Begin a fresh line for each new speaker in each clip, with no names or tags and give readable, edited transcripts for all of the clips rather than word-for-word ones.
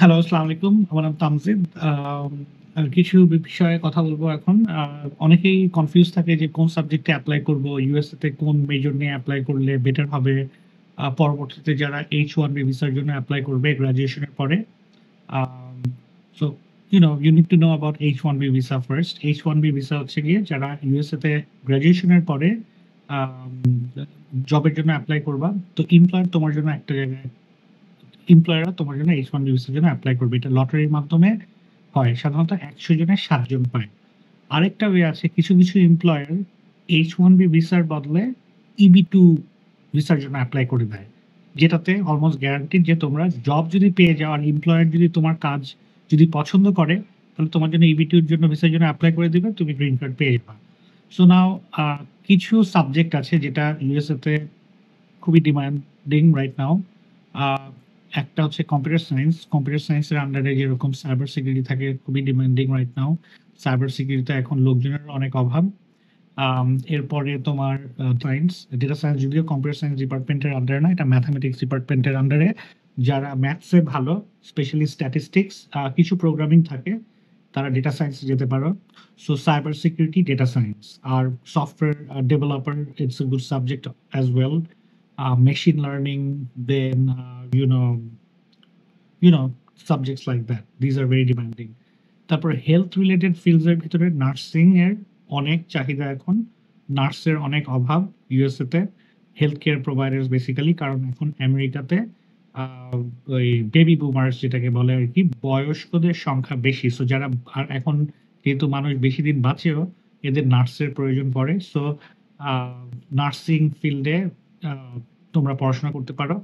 Hello, আসসালামু আলাইকুম। আমার নাম তামজিদ। কিছু বিষয়ে কথা বলবো এখন। অনেকেই কনফিউজ থাকে যে কোন সাবজেক্টে এপ্লাই করব, ইউএসএ তে কোন মেজর নিয়ে এপ্লাই করলে বেটার হবে। পরবর্তীতে যারা H-1B ভিসার জন্য এপ্লাই করবে গ্র্যাজুয়েশনের পরে। Um so you need to know about H-1B visa first. H-1B visa হচ্ছে গিয়ে যারা ইউএসএ তে গ্র্যাজুয়েশনের পরে আম জবের জন্য এপ্লাই করবা। তো এমপ্লয়ার তোমার জন্য একটা জায়গায় এমপ্লয়াররা তোমার জন্য H-1B ভিসার জন্য এপ্লাই করবে। এটা লটারির মাধ্যমে হয়। সাধারণত ১০০ জনের ৭ জন পায়। আরেকটা ওয়ে আছে কিছু এমপ্লয়ার H-1B ভিসার বদলে EB-2 ভিসার জন্য এপ্লাই করে দেয়। যেটাতে অলমোস্ট গ্যারান্টিড যে তোমরা জব যদি পেয়ে যাও আর এমপ্লয়ার যদি তোমার কাজ যদি পছন্দ করে, তাহলে তোমার জন্য EB-2 এর জন্য ভিসার জন্য এপ্লাই করে দিবে, তুমি গ্রিন কার্ড পেয়ে যাবা। সো নাও কিছু সাবজেক্ট আছে যেটা ইউএসএ তে খুবই ডিমান্ডিং রাইট নাও। আ একটা হচ্ছে কম্পিউটার সায়েন্স। কম্পিউটার সায়েন্সের আন্ডারে যেরকম সাইবার সিকিউরিটি থাকে খুবই ডিমান্ডিং রাইট নাও। সাইবার সিকিউরিটিতে এখন লোকজনের অনেক অভাব। এরপরে তোমার সায়েন্স, ডেটা সায়েন্স যদিও কম্পিউটার সায়েন্স ডিপার্টমেন্টের আন্ডারে না, এটা ম্যাথমেটিক্স ডিপার্টমেন্টের আন্ডারে। যারা ম্যাথসে ভালো, স্পেশালি স্ট্যাটিস্টিক্স, কিছু প্রোগ্রামিং থাকে, তারা ডেটা সায়েন্সে যেতে পারো। So cyber security, data science. আর software developer, it's a good subject as well. Machine learning, then subjects like that. These are very demanding. তারপর হেলথ রিলেটেড ফিল্ডস এর ভিতরে নার্সিং এর অনেক চাহিদা এখন। নার্সের অনেক অভাব ইউএসএ তে। হেলথ কেয়ার প্রোভাইডার্স বেসিক্যালি, কারণ এখন আমেরিকাতে ওই বেবি বুমার্স যেটাকে বলে আরকি, বয়স্কদের সংখ্যা বেশি। সো যারা আর এখন যেহেতু মানুষ বেশি দিন বাঁচেও, এদের নার্সের প্রয়োজন পড়ে। সো আ নার্সিং ফিল্ডে আ তোমরা পড়াশোনা করতে পারো।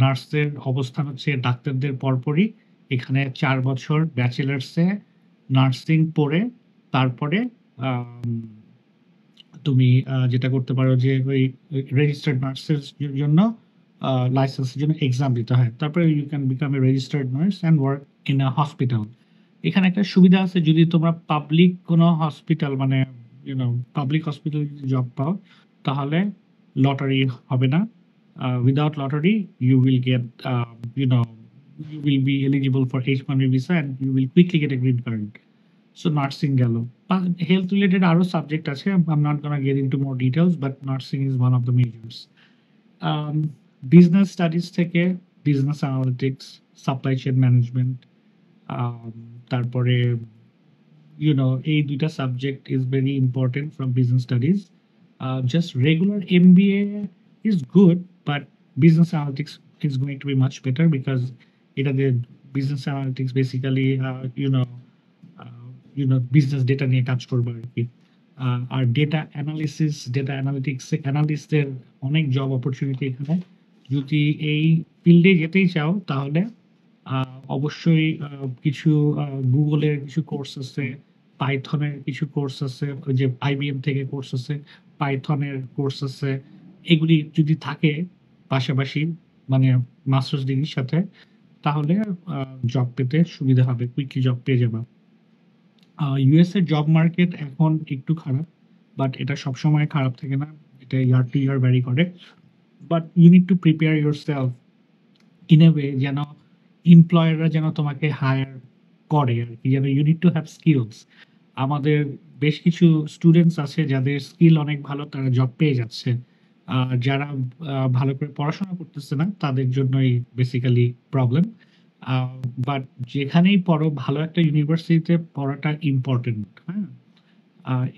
নার্সদের অবস্থান হচ্ছে ডাক্তারদের পরপরই। এখানে ৪ বছর ব্যাচেলার্সে নার্সিং পড়ে তারপরে আম তুমি যেটা করতে পারো যে ওই রেজিস্টার্ড নার্সের জন্য লাইসেন্সের জন্য এক্সাম দিতে হয়। তারপরে you can become a registered nurse and work in a hospital. এখানে একটা সুবিধা আছে, যদি তোমরা পাবলিক কোনো হসপিটাল মানে পাবলিক হসপিটালে যদি জব পাও, তাহলে লটারি হবে না। Without lottery you will get you know you will be eligible for H-1B visa and you will quickly get a green card. So nursing গেল। হেলথ রিলেটেড আরো সাবজেক্ট আছে। I'm not gonna get into more details, but nursing is one of the majors. Business studies থেকে business analytics, supply chain management, তারপরে এই ২ টা subject is very important from business studies. Just regular MBA is good, but business analytics is going to be much better because এটাতে business analytics basically business data নিয়ে কাজ করবে আরকি। আর data analysis, data analytics অ্যানালিস্টদের অনেক job opportunity এখানে। যদি এই ফিল্ডে যেতেই চাও, তাহলে অবশ্যই কিছু গুগলের কিছু কোর্স আছে, পাইথনের কিছু কোর্স আছে, ওই যে আইবিএম থেকে কোর্স আছে, পাইথনের কোর্স আছে। এগুলি যদি থাকে পাশাপাশি, মানে মাস্টার্স ডিগ্রির সাথে, তাহলে জব পেতে সুবিধা হবে, কুইকলি জব পেয়ে যাবা। ইউএস এর জব মার্কেট এখন একটু খারাপ, বাট এটা সবসময় খারাপ থাকে না। এটা ইয়ার টু ইয়ার ভ্যারি করে। But you need to prepare yourself in a way যেন এমপ্লয়াররা যেন তোমাকে হায়ার করে আরকি, যেন you need to have skills. আমাদের বেশ কিছু স্টুডেন্টস আছে যাদের স্কিল অনেক ভালো, তারা জব পেয়ে যাচ্ছে। আর যারা ভালো করে পড়াশোনা করতেছে না, তাদের জন্যই বেসিক্যালি প্রবলেম। বাট যেখানেই পড়ো, ভালো একটা ইউনিভার্সিটিতে পড়াটা ইম্পোর্টেন্ট, হ্যাঁ?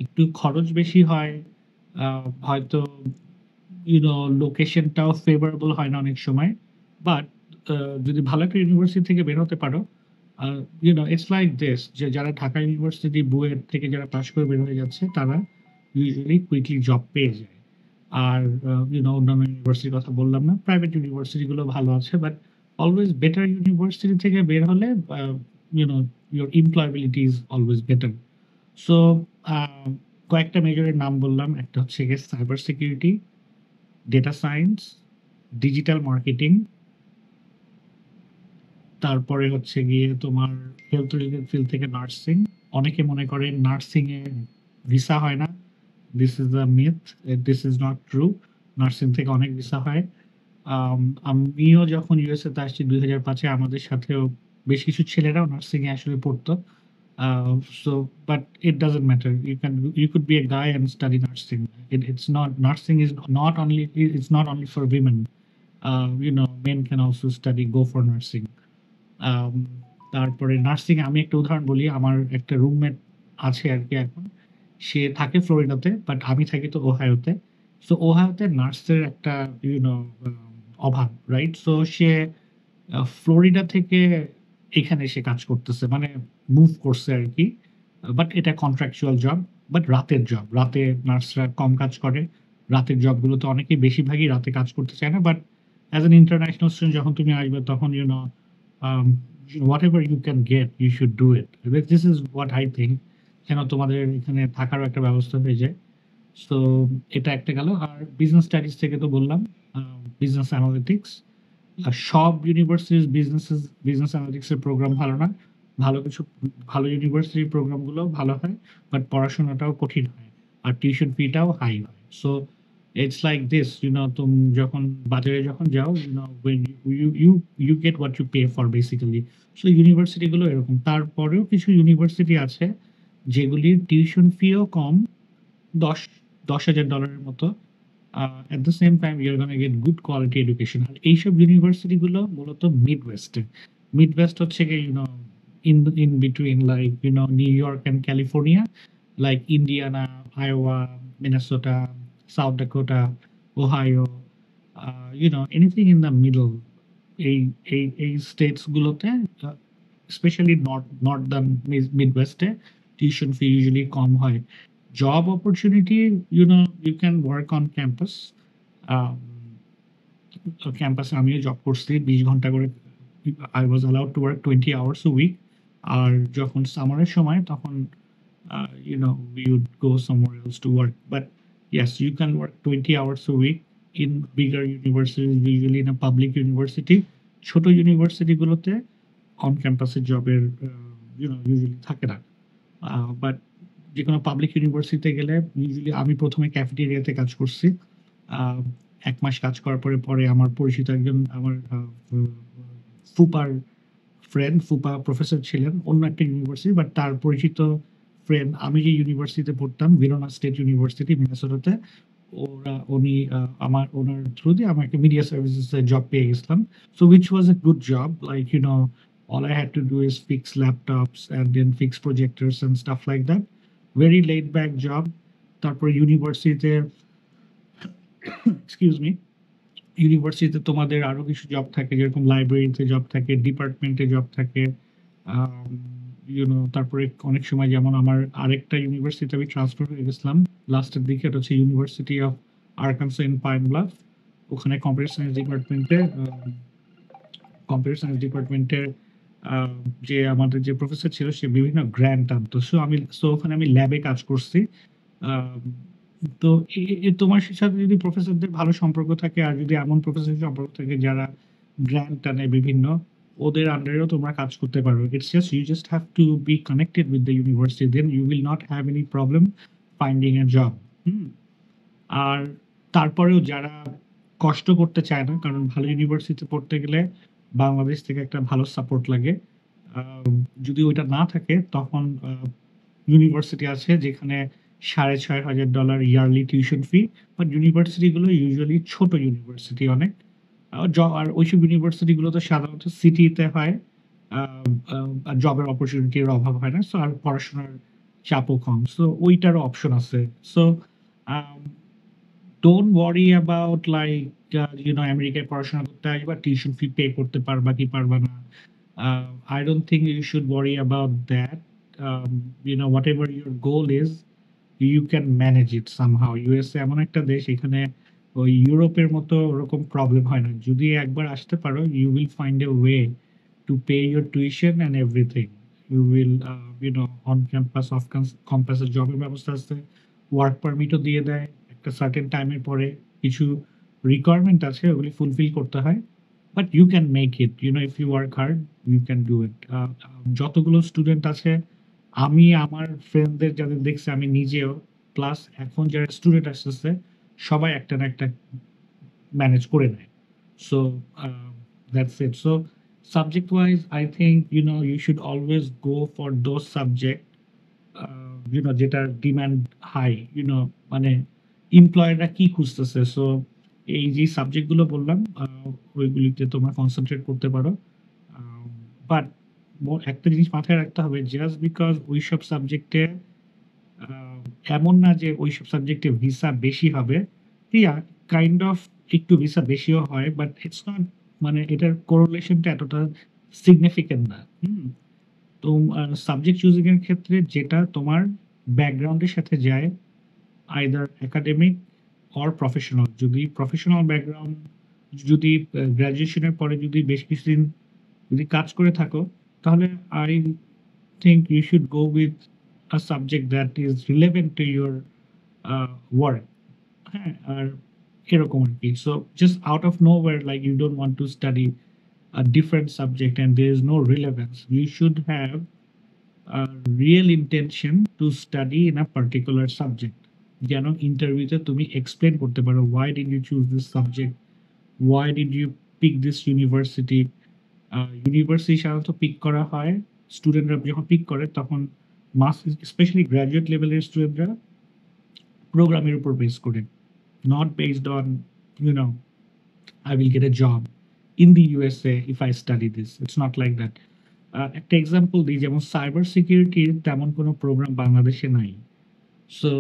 একটু খরচ বেশি হয়। হয়তো লোকেশনটাও ফেভারেবল হয় না অনেক সময়। বাট যদি ভালো একটা ইউনিভার্সিটি থেকে বের হতে পারো, ইটস লাইক দিস, যে যারা ঢাকা ইউনিভার্সিটি বুয়েট থেকে যারা পাশ করে বের হয়ে যাচ্ছে, তারা ইউজুয়ালি কুইকলি জব পেয়ে যায়। আর অন্যান্য ইউনিভার্সিটির কথা বললাম না। প্রাইভেট ইউনিভার্সিটি গুলো ভালো আছে, বাট অলওয়েজ বেটার ইউনিভার্সিটি থেকে বের হলে your employability is always better. So কয়েকটা মেজরের নাম বললাম। একটা হচ্ছে গিয়ে cyber security, data science, digital marketing, তারপরে হচ্ছে গিয়ে তোমার হেলথ রিলেটেড ফিল্ড থেকে নার্সিং। অনেকে মনে করে নার্সিং এ ভিসা হয় না। This is a myth, this is not true. Nursing থেকে অনেক ভিসা হয়। আম আমিও যখন ইউএসএ তে আসছি ২০০৫ এ আমাদের সাথেও বেশ কিছু ছেলেরাও নার্সিং এ আসলে পড়তো। Uh so but it doesn't matter. You could be a guy and study nursing. It's not nursing is not only it's not only for women. Men can also study, go for nursing. আম তারপরে nursing আমি একটা উদাহরণ বলি। আমার একটা roommate আছে আরকি এখন। সে থাকে ফ্লোরিডাতে, বাট আমি থাকি তো ওহাইওতে। সো ওহাইওতে নার্সের একটা ইউ নো আ অভাব, রাইট? সো সে ফ্লোরিডা থেকে এখানে এসে কাজ করতেছে। মানে মুভ করছে আরকি। বাট এটা কন্ট্রাকচুয়াল জব, বাট রাতের জব। রাতে নার্সরা কম কাজ করে। রাতের জবগুলোতে অনেকেই বেশিরভাগই রাতে কাজ করতে চায় না। But as an international student যখন তুমি আসবে তখন um, whatever you can get, you should do it. This is what I think. যেন তোমাদের এখানে থাকারও একটা ব্যবস্থা হয়ে যায়। সো এটা একটা গেল। আর বিজনেস স্টাডিজ থেকে তো বললাম, বিজনেস অ্যানালিটিক্স। সব ইউনিভার্সিটির বিজনেস অ্যানালিটিক্স এর প্রোগ্রাম ভালো না। ভালো কিছু ভালো ইউনিভার্সিটির প্রোগ্রামগুলো ভালো হয়, বাট পড়াশোনাটাও কঠিন হয়। আর টিউশন ফিটাও হাই হয়। সো ইটস লাইক দিস, তুমি যখন বাজারে যখন যাও, when you get what you pay for basically. So university গুলো এরকম। তারপরেও কিছু ইউনিভার্সিটি আছে যেগুলির টিউশন ফিও কম, $10,000 মতো। At the same time you're gonna get good quality education. আর এইসব ইউনিভার্সিটি গুলো মূলত মিডওয়েস্টে। মিডওয়েস্ট হচ্ছে গিয়ে in between, like New York and California, like Indiana, Iowa, Minnesota, South Dakota, Ohio, anything in the middle। এই states গুলোতে, specially northern মিডওয়েস্টে tuition fee usually কম হয়। Job opportunity, you can work on campus. ক্যাম্পাসে আমিও job করছি ২০ ঘন্টা করে। I was allowed to work 20 hours a week. আর যখন সামারের সময় তখন we would go somewhere else to work. But yes, you can work 20 hours a week in bigger universities, usually in a public university. ছোট university গুলোতে on ক্যাম্পাসের জবের usually থাকে না। But যেকোনো পাবলিক ইউনিভার্সিটিতে গেলে ইউজুয়ালি আমি ১ম এ ক্যাফেটেরিয়াতে কাজ করছি। আ ১ মাস কাজ করার পরে আমার পরিচিত একজন আমার ফুপার ফুপা প্রফেসর ছিলেন অন্য একটা ইউনিভার্সিটি, বাট তার পরিচিত ফ্রেন্ড, আমি যে ইউনিভার্সিটিতে পড়তাম, ভিরোনা স্টেট ইউনিভার্সিটি মিনেসোটাতে, ওনার থ্রু দিয়ে আমাকে মিডিয়া সার্ভিসেস এ জব পেয়ে গেছিলাম। So which was a good job, like all I had to do is fix laptops and then fix projectors and stuff like that. Very laid back job. তারপরে ইউনিভার্সিটিতে excuse me, ইউনিভার্সিটিতে তোমাদের আরো কিছু job থাকে, যেরকম লাইব্রেরিতে জব থাকে, ডিপার্টমেন্টে জব থাকে। তারপরে অনেক সময় যেমন আমার আরেকটা ইউনিভার্সিটিতে আমি ট্রান্সফার হয়ে গেছিলাম লাস্টের দিকে, এটা হচ্ছে university of আরকানসা in pine bluff. ওখানে কম্পিউটার সায়েন্স ডিপার্টমেন্টের যে আমাদের যে প্রফেসর ছিল সে বিভিন্ন গ্র্যান্ট আনতো। সো ওখানে আমি ল্যাবে কাজ করছি। আহ, তো তোমার সাথে যদি প্রফেসরদের ভালো সম্পর্ক থাকে, আর যদি এমন প্রফেসরের সম্পর্ক থাকে যারা গ্র্যান্ট আনে বিভিন্ন, ওদের আন্ডারেও তোমরা কাজ করতে পারো। It's just you just have to be connected with the university, then you will not have any problem finding a job. আর তারপরেও যারা কষ্ট করতে চায় না, কারণ ভালো ইউনিভার্সিটিতে পড়তে গেলে বাংলাদেশ থেকে একটা ভালো সাপোর্ট লাগে। যদি ওইটা না থাকে তখন ইউনিভার্সিটি আছে যেখানে $6,500 ইয়ারলি টিউশন ফি। বাট ইউনিভার্সিটিগুলো ইউজুয়ালি ছোট ইউনিভার্সিটি অনেক। আর ওইসব ইউনিভার্সিটিগুলো তো সাধারণত সিটিতে হয়। আর জবের অপরচুনিটির অভাব হয় না। সো আর পড়াশোনার চাপও কম। সো ওইটারও অপশন আছে। So don't worry about like আমেরিকায় পড়াশোনা করতে আসবা, টিউশন ফি পে করতে পারবা কি পারবা না। I don't think you should worry about that. Whatever your goal is, you can manage it somehow. USA এমন একটা দেশ, এখানে ওই ইউরোপের মতো ওরকম প্রবলেম হয় না। যদি একবার আসতে পারো, you will find a way to pay your tuition and everything. You will, on campus, off campus জবের ব্যবস্থা আছে, ওয়ার্ক পারমিটও দিয়ে দেয়। একটা সার্টেন টাইমের পরে কিছু রিকোয়ারমেন্ট আছে, ওগুলি ফুলফিল করতে হয়। But you can make it, if you work hard, you can do it. যতগুলো স্টুডেন্ট আছে, আমি আমার ফ্রেন্ডদের যাদের দেখছি, আমি নিজেও, প্লাস এখন যারা স্টুডেন্ট আসতেছে, সবাই একটা না একটা ম্যানেজ করে নেয়। So that's it. So subject wise, I think you should always go for those subject যেটার ডিমান্ড হাই, মানে এমপ্লয়াররা কি খুঁজতেছে। সো এই যে সাবজেক্ট গুলো বললাম ওইগুলিতে তোমরা কনসেন্ট্রেট করতে পারো। বাট একটা জিনিস মাথায় রাখতে হবে, জাস্ট বিকজ ওইসব সাবজেক্টে এমন না যে ওইসব সাবজেক্টে ভিসা বেশি হবে। ইয়া, কাইন্ড অফ একটু ভিসা বেশিও হয়, বাট ইটস নট, মানে এটার কোরিলেশনটা এতটা সিগনিফিকেন্ট না। তো সাবজেক্ট চুজিং এর ক্ষেত্রে যেটা তোমার ব্যাকগ্রাউন্ডের সাথে যায়, আইদার একাডেমিক অর প্রফেশনাল। যদি প্রফেশনাল ব্যাকগ্রাউন্ড, যদি গ্র্যাজুয়েশনের পরে যদি বেশ কিছুদিন যদি কাজ করে থাকো, তাহলে I think you should go with a subject that is relevant to your work. হ্যাঁ, আর এরকম আর কি। So just out of nowhere, like you don't want to study a different subject and there is no relevance, you should have a real intention to study in a particular subject, যেন ইন্টারভিউতে তুমি explain করতে পারো why did you choose this subject, why did you pick this university. University সাধারণত pick করা হয়, স্টুডেন্টরা যখন পিক করে তখন স্পেশালি গ্র্যাজুয়েট লেভেলের স্টুডেন্টরা প্রোগ্রামের উপর বেস করে, not based on I will get a job in the USA if I study this. It's not like that. একটা এক্সাম্পল দিই, যেমন সাইবার সিকিউরিটির তেমন কোনো প্রোগ্রাম বাংলাদেশে নাই। সো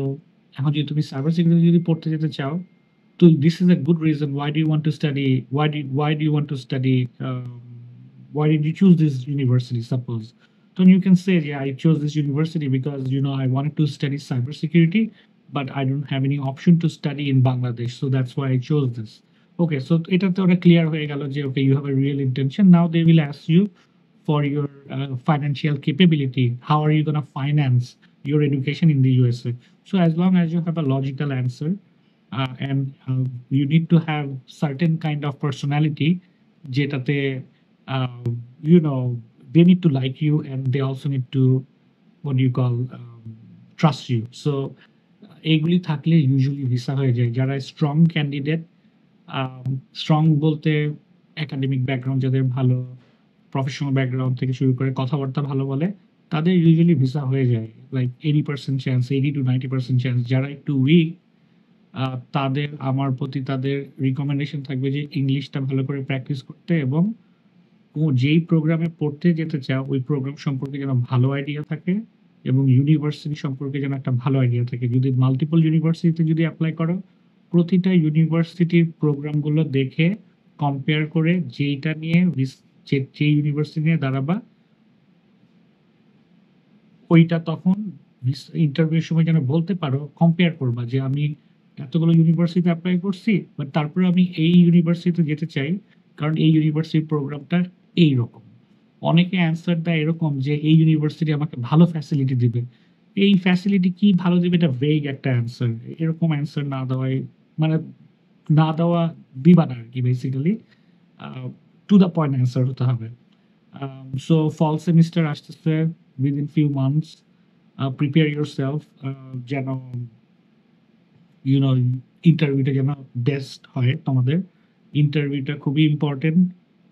এখন যদি তুমি সাইবার সিকিউরিটি যদি পড়তে যেতে চাও, তো this is a good reason why do you want to study, why do you want to study, why did you choose this university, suppose. Then you can say, yeah, I chose this university because I wanted to study cybersecurity, but I don't have any option to study in Bangladesh, so that's why I chose this. Okay, so এটাতে ওরা clear হয়ে গেল যে okay, you have a real intention. Now they will ask you for your financial capability. How are you going to finance your education in the USA? So as long as you have a logical answer, and you need to have certain kind of personality, যেটাতে you know they need to like you and they also need to, what do you call, trust you. So এইগুলি থাকলে usually visa হয়ে যায়। যারা strong candidate, strong বলতে academic background যাদের ভালো, professional background থেকে শুরু করে কথাবার্তা ভালো বলে, তাদের ইউজুয়ালি ভিসা হয়ে যায়, লাইক 80% চান্স, 80 to 90% চান্স। যারা একটু উইক, তাদের, আমার প্রতি তাদের রিকমেন্ডেশন থাকবে যে ইংলিশটা ভালো করে প্র্যাকটিস করতে, এবং যেই প্রোগ্রামে পড়তে যেতে চাও ওই প্রোগ্রাম সম্পর্কে যেন ভালো আইডিয়া থাকে, এবং ইউনিভার্সিটি সম্পর্কে যেন একটা ভালো আইডিয়া থাকে। যদি মাল্টিপল ইউনিভার্সিটিতে যদি অ্যাপ্লাই করো, প্রতিটা ইউনিভার্সিটির প্রোগ্রামগুলো দেখে কম্পেয়ার করে যেইটা নিয়ে যে ইউনিভার্সিটি নিয়ে দাঁড়াবা, ওইটা তখন ইন্টারভিউর সময় যেন বলতে পারো, কম্পেয়ার করবা যে আমি এতগুলো ইউনিভার্সিটিতে অ্যাপ্লাই করছি, বাট তারপরে আমি এই ইউনিভার্সিটিতে যেতে চাই কারণ এই ইউনিভার্সিটির প্রোগ্রামটা এইরকম। অনেকে অ্যান্সার দেয় এরকম যে এই ইউনিভার্সিটি আমাকে ভালো ফ্যাসিলিটি দিবে। এই ফ্যাসিলিটি কি ভালো দিবে, এটা ভেগ একটা অ্যান্সার। এরকম অ্যান্সার না দেওয়াই, মানে না দেওয়া, দিবা না আর কি, basically to the point answer হতে হবে। সো ফল সেমিস্টার আসতেছে within few months, prepare your self, যেন ইন্টারভিউটা যেন বেস্ট হয় তোমাদের। ইন্টারভিউটা খুবই ইম্পর্টেন্ট,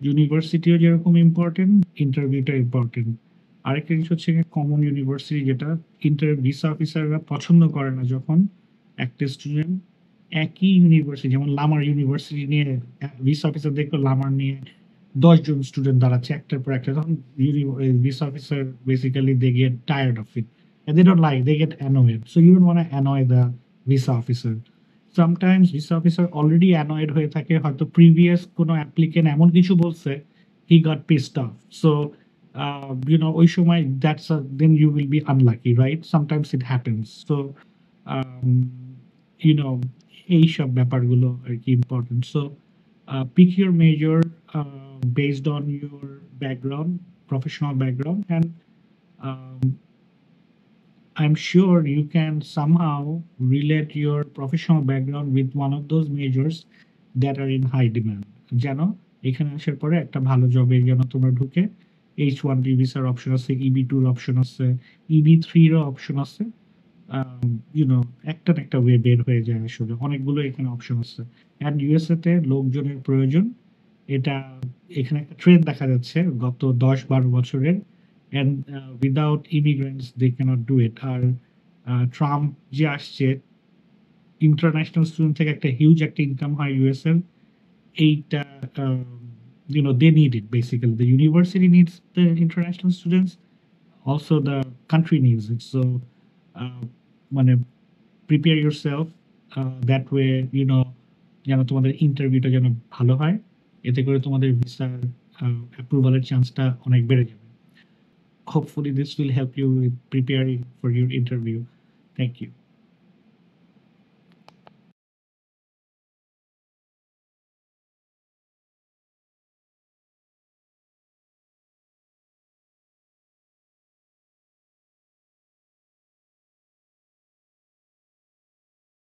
ইউনিভার্সিটিও যেরকম ইম্পর্টেন্ট, ইন্টারভিউটা ইম্পর্টেন্ট। আরেকটা জিনিস হচ্ছে কমন ইউনিভার্সিটি, যেটা ভিসা অফিসাররা পছন্দ করে না যখন একটা স্টুডেন্ট একই ইউনিভার্সিটি, যেমন লামার ইউনিভার্সিটি নিয়ে ভিসা অফিসার দেখলো লামার নিয়ে 10 জন স্টুডেন্ট দাঁড়াচ্ছে একটার পর একটা, তখন visa officer basically they get tired of it and they don't like, they get annoyed. So you don't want to annoy the visa officer. Sometimes visa officer already annoyed হয়ে থাকে, হয়তো প্রিভিয়াস কোনো applicant এমন কিছু বলছে, he got pissed off. So ওই সময় then you will be unlucky, right? Sometimes it happens. So এইসব ব্যাপারগুলো আর কি important. So pick your major based on your background, professional background, and I'm sure you can somehow relate your professional background with one of those majors that are in high demand. যেন এখানে আসার পরে একটা ভালো জবে যেন তোমরা ঢুকে H1B ভিসার অপশন আছে, EB2 এর অপশন আছে, EB3 এর অপশন আছে, একটা না একটা ওয়ে বের হয়ে যায়। আসলে অনেকগুলো এখানে অপশন আছে। অ্যান্ড ইউএসএ তে লোকজনের প্রয়োজন, এটা এখানে একটা ট্রেন্ড দেখা যাচ্ছে গত ১০-১২ বছরের। And without immigrants they can't do it. আর ট্রাম্প যে আসছে, ইন্টারন্যাশনাল স্টুডেন্ট থেকে একটা হিউজ একটা ইনকাম হয় ইউএস এর। এইটা they need it basically. The university needs the international students, also the country needs it. So মানে prepare yourself that way, যেন তোমাদের ইন্টারভিউটা যেন ভালো হয়। এতে করে তোমাদের ভিসার অ্যাপ্রুভালের চান্সটা অনেক বেড়ে যাবে। Hopefully this will help you with preparing for your interview. Thank you.